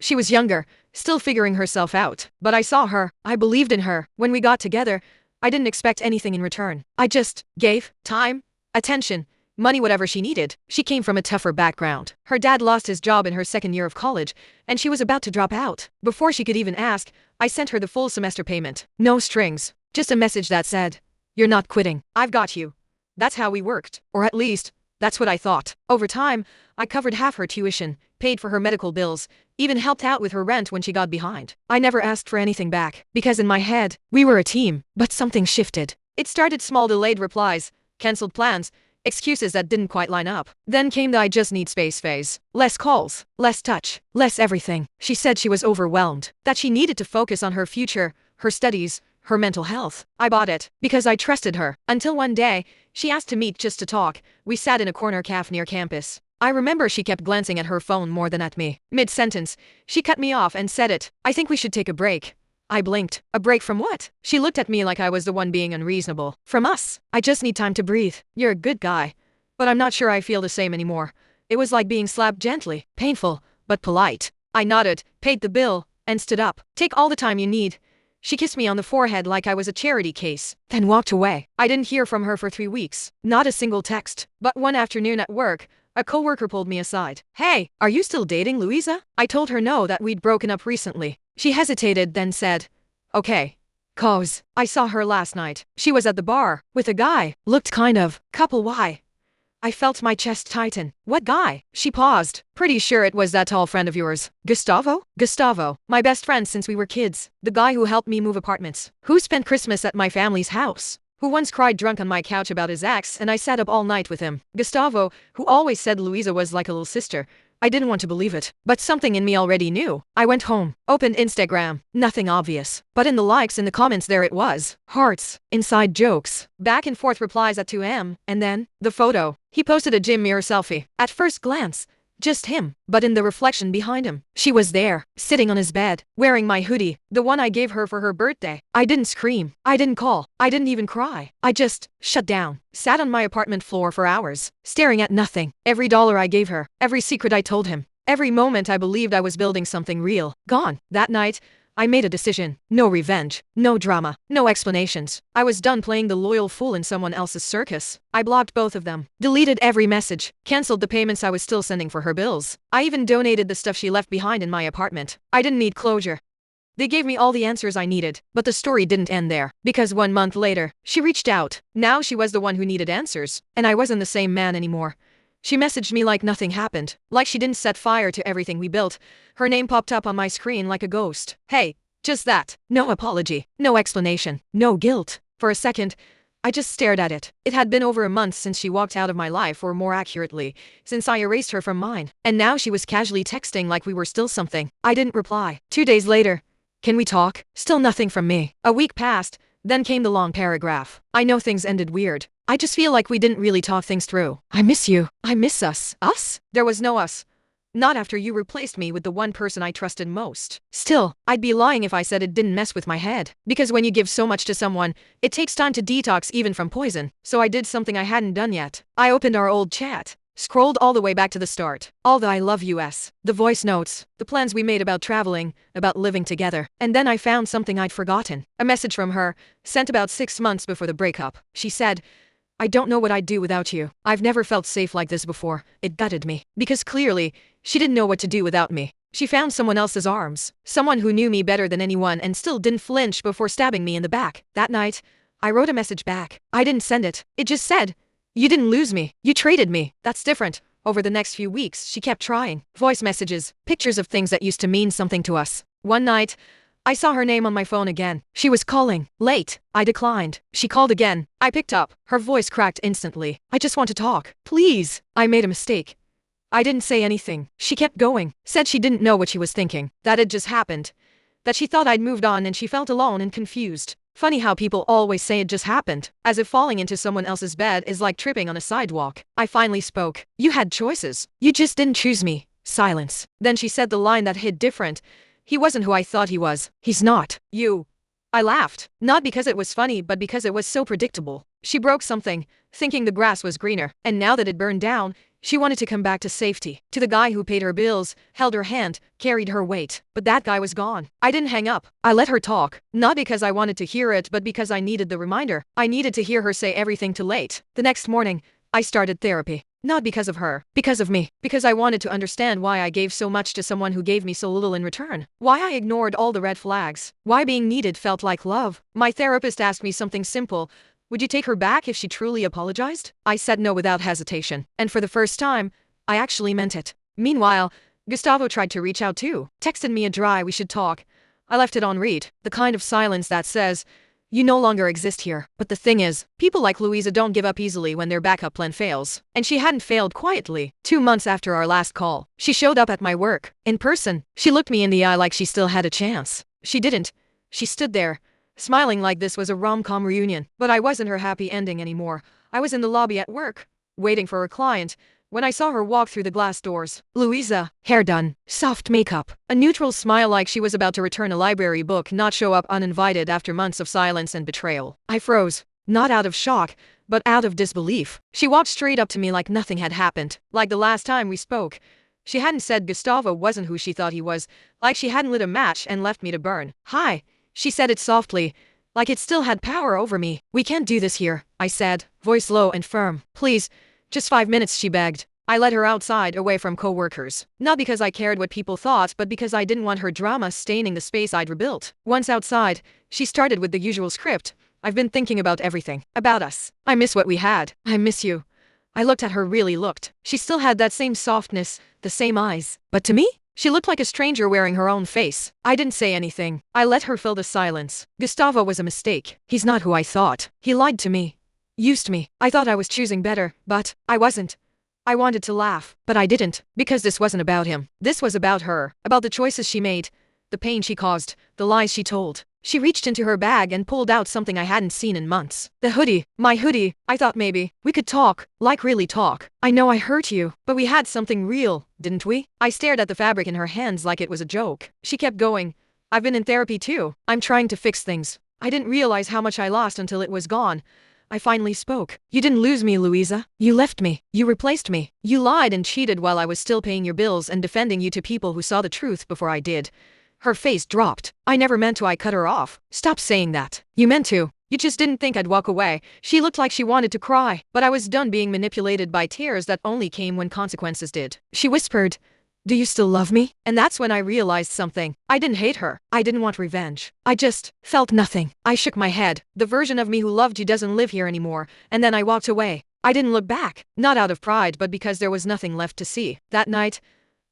She was younger, still figuring herself out. But I saw her. I believed in her. When we got together, I didn't expect anything in return. I just gave time, attention, money, whatever she needed. She came from a tougher background. Her dad lost his job in her second year of college, and she was about to drop out. Before she could even ask, I sent her the full semester payment. No strings. Just a message that said, "You're not quitting. I've got you." That's how we worked. Or at least, that's what I thought. Over time, I covered half her tuition, paid for her medical bills, even helped out with her rent when she got behind. I never asked for anything back, because in my head, we were a team. But something shifted. It started small, delayed replies, cancelled plans, excuses that didn't quite line up. Then came the "I just need space" phase. Less calls, less touch, less everything. She said she was overwhelmed, that she needed to focus on her future, her studies, her mental health. I bought it, because I trusted her. Until one day, she asked to meet just to talk. We sat in a corner cafe near campus. I remember she kept glancing at her phone more than at me. Mid-sentence, she cut me off and said it. "I think we should take a break." I blinked. A break from what? She looked at me like I was the one being unreasonable. From us. I just need time to breathe. You're a good guy. But I'm not sure I feel the same anymore. It was like being slapped gently. Painful, but polite. I nodded, paid the bill, and stood up. "Take all the time you need." She kissed me on the forehead like I was a charity case, then walked away. I didn't hear from her for 3 weeks. Not a single text. But one afternoon at work, a coworker pulled me aside. "Hey, are you still dating Louisa?" I told her no, that we'd broken up recently. She hesitated, then said, "Okay. 'Cause I saw her last night. She was at the bar, with a guy. Looked kind of couple. Why?" I felt my chest tighten. "What guy?" She paused. "Pretty sure it was that tall friend of yours. Gustavo?" "Gustavo. My best friend since we were kids. The guy who helped me move apartments. Who spent Christmas at my family's house. Who once cried drunk on my couch about his ex and I sat up all night with him. Gustavo, who always said Louisa was like a little sister." I didn't want to believe it, but something in me already knew. I went home, opened Instagram. Nothing obvious. But in the likes and the comments there it was. Hearts, inside jokes, back and forth replies at 2 a.m. And then, the photo. He posted a gym mirror selfie. At first glance, just him. But in the reflection behind him, she was there, sitting on his bed, wearing my hoodie, the one I gave her for her birthday. I didn't scream. I didn't call. I didn't even cry. I just shut down. Sat on my apartment floor for hours, staring at nothing. Every dollar I gave her, every secret I told him, every moment I believed I was building something real, gone. That night, I made a decision. No revenge. No drama. No explanations. I was done playing the loyal fool in someone else's circus. I blocked both of them. Deleted every message. Cancelled the payments I was still sending for her bills. I even donated the stuff she left behind in my apartment. I didn't need closure. They gave me all the answers I needed. But the story didn't end there. Because 1 month later, she reached out. Now she was the one who needed answers. And I wasn't the same man anymore. She messaged me like nothing happened, like she didn't set fire to everything we built. Her name popped up on my screen like a ghost. Hey, just that. No apology, no explanation, no guilt. For a second, I just stared at it. It had been over a month since she walked out of my life, or more accurately, since I erased her from mine. And now she was casually texting like we were still something. I didn't reply. 2 days later, "Can we talk?" Still nothing from me. A week passed, then came the long paragraph. "I know things ended weird. I just feel like we didn't really talk things through. I miss you. I miss us." Us? There was no us. Not after you replaced me with the one person I trusted most. Still, I'd be lying if I said it didn't mess with my head. Because when you give so much to someone, it takes time to detox even from poison. So I did something I hadn't done yet. I opened our old chat. Scrolled all the way back to the start. All the "I love US," the voice notes, the plans we made about traveling, about living together. And then I found something I'd forgotten. A message from her, sent about 6 months before the breakup. She said, "I don't know what I'd do without you. I've never felt safe like this before." It gutted me. Because clearly, she didn't know what to do without me. She found someone else's arms. Someone who knew me better than anyone and still didn't flinch before stabbing me in the back. That night, I wrote a message back. I didn't send it. It just said, "You didn't lose me. You traded me." That's different. Over the next few weeks, she kept trying. Voice messages, pictures of things that used to mean something to us. One night, I saw her name on my phone again. She was calling. Late. I declined. She called again. I picked up. Her voice cracked instantly. "I just want to talk. Please." I made a mistake. I didn't say anything. She kept going. Said she didn't know what she was thinking. That it just happened. That she thought I'd moved on and she felt alone and confused. Funny how people always say it just happened. As if falling into someone else's bed is like tripping on a sidewalk. I finally spoke. "You had choices. You just didn't choose me." Silence. Then she said the line that hit different. "He wasn't who I thought he was. He's not. You." I laughed. Not because it was funny, but because it was so predictable. She broke something, thinking the grass was greener. And now that it burned down, She wanted to come back to safety, to the guy who paid her bills, held her hand, carried her weight. But that guy was gone. I didn't hang up. I let her talk, not because I wanted to hear it, but because I needed the reminder. I needed to hear her say everything too late. The next morning, I started therapy. Not because of her, because of me, because I wanted to understand why I gave so much to someone who gave me so little in return, why I ignored all the red flags, why being needed felt like love. My therapist asked me something simple. Would you take her back if she truly apologized? I said no without hesitation, and for the first time, I actually meant it. Meanwhile, Gustavo tried to reach out too, texted me a dry "we should talk." I left it on read, the kind of silence that says, you no longer exist here. But the thing is, people like Louisa don't give up easily when their backup plan fails. And she hadn't failed quietly. 2 months after our last call, she showed up at my work, in person. She looked me in the eye like she still had a chance. She didn't. She stood there, smiling like this was a rom-com reunion. But I wasn't her happy ending anymore. I was in the lobby at work, waiting for a client, when I saw her walk through the glass doors. Louisa, hair done, soft makeup, a neutral smile like she was about to return a library book, not show up uninvited after months of silence and betrayal. I froze, not out of shock, but out of disbelief. She walked straight up to me like nothing had happened, like the last time we spoke. She hadn't said Gustavo wasn't who she thought he was, like she hadn't lit a match and left me to burn. Hi, she said it softly, like it still had power over me. We can't do this here, I said, voice low and firm. Please, just 5 minutes, she begged. I led her outside, away from co-workers. Not because I cared what people thought, but because I didn't want her drama staining the space I'd rebuilt. Once outside, she started with the usual script. I've been thinking about everything. About us. I miss what we had. I miss you. I looked at her, really looked. She still had that same softness, the same eyes. But to me, she looked like a stranger wearing her own face. I didn't say anything. I let her fill the silence. Gustavo was a mistake. He's not who I thought. He lied to me. Used me. I thought I was choosing better, but I wasn't. I wanted to laugh, but I didn't, because this wasn't about him. This was about her, about the choices she made, the pain she caused, the lies she told. She reached into her bag and pulled out something I hadn't seen in months. The hoodie, my hoodie. I thought maybe we could talk, like really talk. I know I hurt you, but we had something real, didn't we? I stared at the fabric in her hands like it was a joke. She kept going. I've been in therapy too. I'm trying to fix things. I didn't realize how much I lost until it was gone. I finally spoke. You didn't lose me, Louisa. You left me. You replaced me. You lied and cheated while I was still paying your bills and defending you to people who saw the truth before I did. Her face dropped. I never meant to. I cut her off. Stop saying that. You meant to. You just didn't think I'd walk away. She looked like she wanted to cry, but I was done being manipulated by tears that only came when consequences did. She whispered, do you still love me? And that's when I realized something. I didn't hate her. I didn't want revenge. I just felt nothing. I shook my head. The version of me who loved you doesn't live here anymore. And then I walked away. I didn't look back. Not out of pride, but because there was nothing left to see. That night,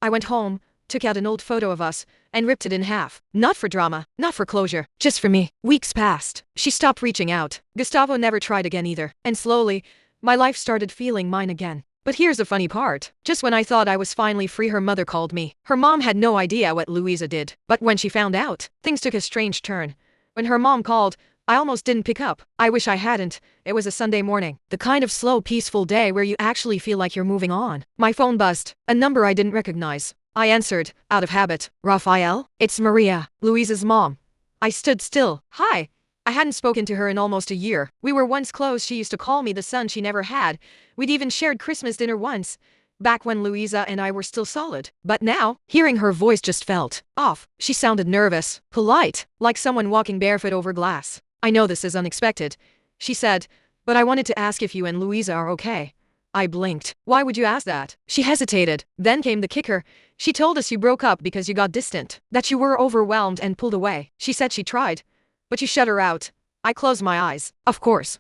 I went home, took out an old photo of us, and ripped it in half. Not for drama, not for closure, just for me. Weeks passed. She stopped reaching out. Gustavo never tried again either. And slowly, my life started feeling mine again. But here's the funny part. Just when I thought I was finally free, her mother called me. Her mom had no idea what Louisa did. But when she found out, things took a strange turn. When her mom called, I almost didn't pick up. I wish I hadn't. It was a Sunday morning. The kind of slow, peaceful day where you actually feel like you're moving on. My phone buzzed. A number I didn't recognize. I answered, out of habit. Rafael? It's Maria, Louisa's mom. I stood still. Hi. I hadn't spoken to her in almost a year. We were once close. She used to call me the son she never had. We'd even shared Christmas dinner once, back when Louisa and I were still solid. But now, hearing her voice just felt off. She sounded nervous, polite, like someone walking barefoot over glass. I know this is unexpected, she said, but I wanted to ask if you and Louisa are okay. I blinked. Why would you ask that? She hesitated. Then came the kicker. She told us you broke up because you got distant, that you were overwhelmed and pulled away. She said she tried, but you shut her out. I closed my eyes. Of course,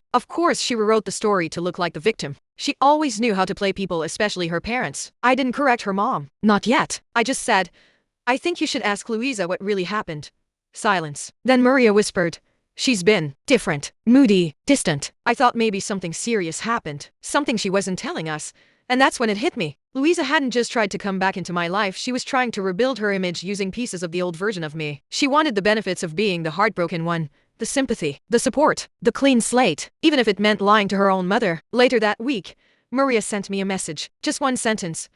she rewrote the story to look like the victim. She always knew how to play people, especially her parents. I didn't correct her mom. Not yet. I just said, I think you should ask Louisa what really happened. Silence. Then Maria whispered, she's been different, moody, distant. I thought maybe something serious happened, something she wasn't telling us. And that's when it hit me. Louisa hadn't just tried to come back into my life, she was trying to rebuild her image using pieces of the old version of me. She wanted the benefits of being the heartbroken one. The sympathy, the support, the clean slate, even if it meant lying to her own mother. Later that week, Maria sent me a message. Just one sentence.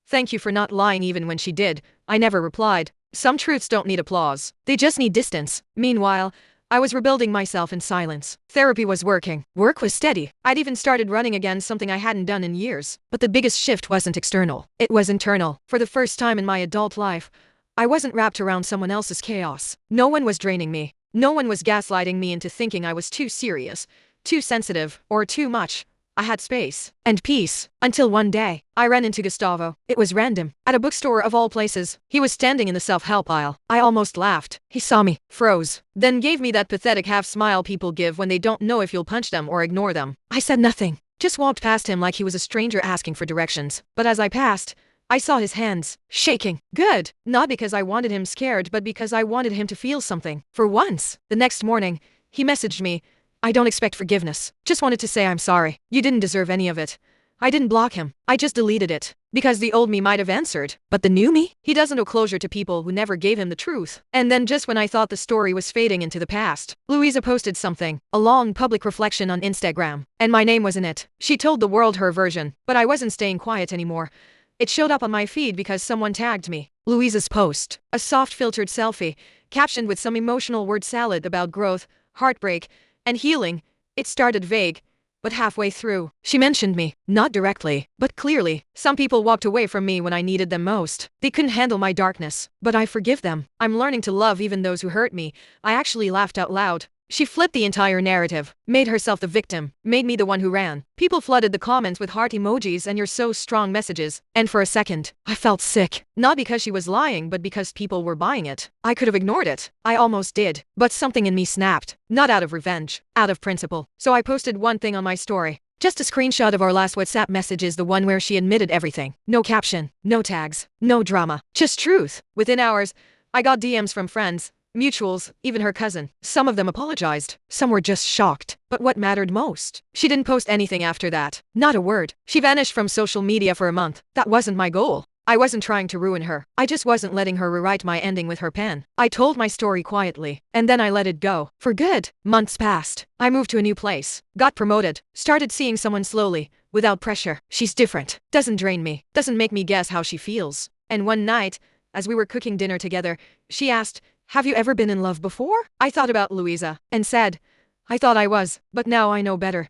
Thank you for not lying even when she did. I never replied. Some truths don't need applause. They just need distance. Meanwhile, I was rebuilding myself in silence. Therapy was working. Work was steady. I'd even started running again, something I hadn't done in years. But the biggest shift wasn't external. It was internal. For the first time in my adult life, I wasn't wrapped around someone else's chaos. No one was draining me. No one was gaslighting me into thinking I was too serious, too sensitive, or too much. I had space and peace until one day I ran into Gustavo. It was random, at a bookstore of all places. He was standing in the self-help aisle. I almost laughed. He saw me, froze, then gave me that pathetic half smile people give when they don't know if you'll punch them or ignore them. I said nothing, just walked past him like he was a stranger asking for directions. But as I passed, I saw his hands shaking. Good. Not because I wanted him scared, but because I wanted him to feel something. For once. The next morning, he messaged me. I don't expect forgiveness. Just wanted to say I'm sorry. You didn't deserve any of it. I didn't block him. I just deleted it. Because the old me might have answered. But the new me? He doesn't owe closure to people who never gave him the truth. And then just when I thought the story was fading into the past, Louisa posted something. A long public reflection on Instagram. And my name was in it. She told the world her version. But I wasn't staying quiet anymore. It showed up on my feed because someone tagged me. Louisa's post. A soft filtered selfie, captioned with some emotional word salad about growth, heartbreak, and healing. It started vague, but halfway through, she mentioned me. Not directly, but clearly. Some people walked away from me when I needed them most. They couldn't handle my darkness, but I forgive them. I'm learning to love even those who hurt me. I actually laughed out loud. She flipped the entire narrative, made herself the victim, made me the one who ran. People flooded the comments with heart emojis and "you're so strong" messages. And for a second, I felt sick. Not because she was lying, but because people were buying it. I could have ignored it. I almost did. But something in me snapped. Not out of revenge, out of principle. So I posted one thing on my story. Just a screenshot of our last WhatsApp messages, the one where she admitted everything. No caption, no tags, no drama. Just truth. Within hours, I got DMs from friends, mutuals, even her cousin. Some of them apologized. Some were just shocked. But what mattered most? She didn't post anything after that. Not a word. She vanished from social media for a month. That wasn't my goal. I wasn't trying to ruin her. I just wasn't letting her rewrite my ending with her pen. I told my story quietly, and then I let it go. For good. Months passed. I moved to a new place. Got promoted. Started seeing someone slowly, without pressure. She's different. Doesn't drain me. Doesn't make me guess how she feels. And one night, as we were cooking dinner together, she asked, "Have you ever been in love before?" I thought about Louisa, and said, I thought I was, but now I know better.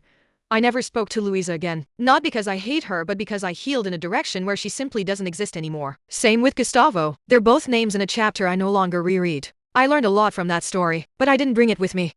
I never spoke to Louisa again. Not because I hate her, but because I healed in a direction where she simply doesn't exist anymore. Same with Gustavo. They're both names in a chapter I no longer reread. I learned a lot from that story, but I didn't bring it with me.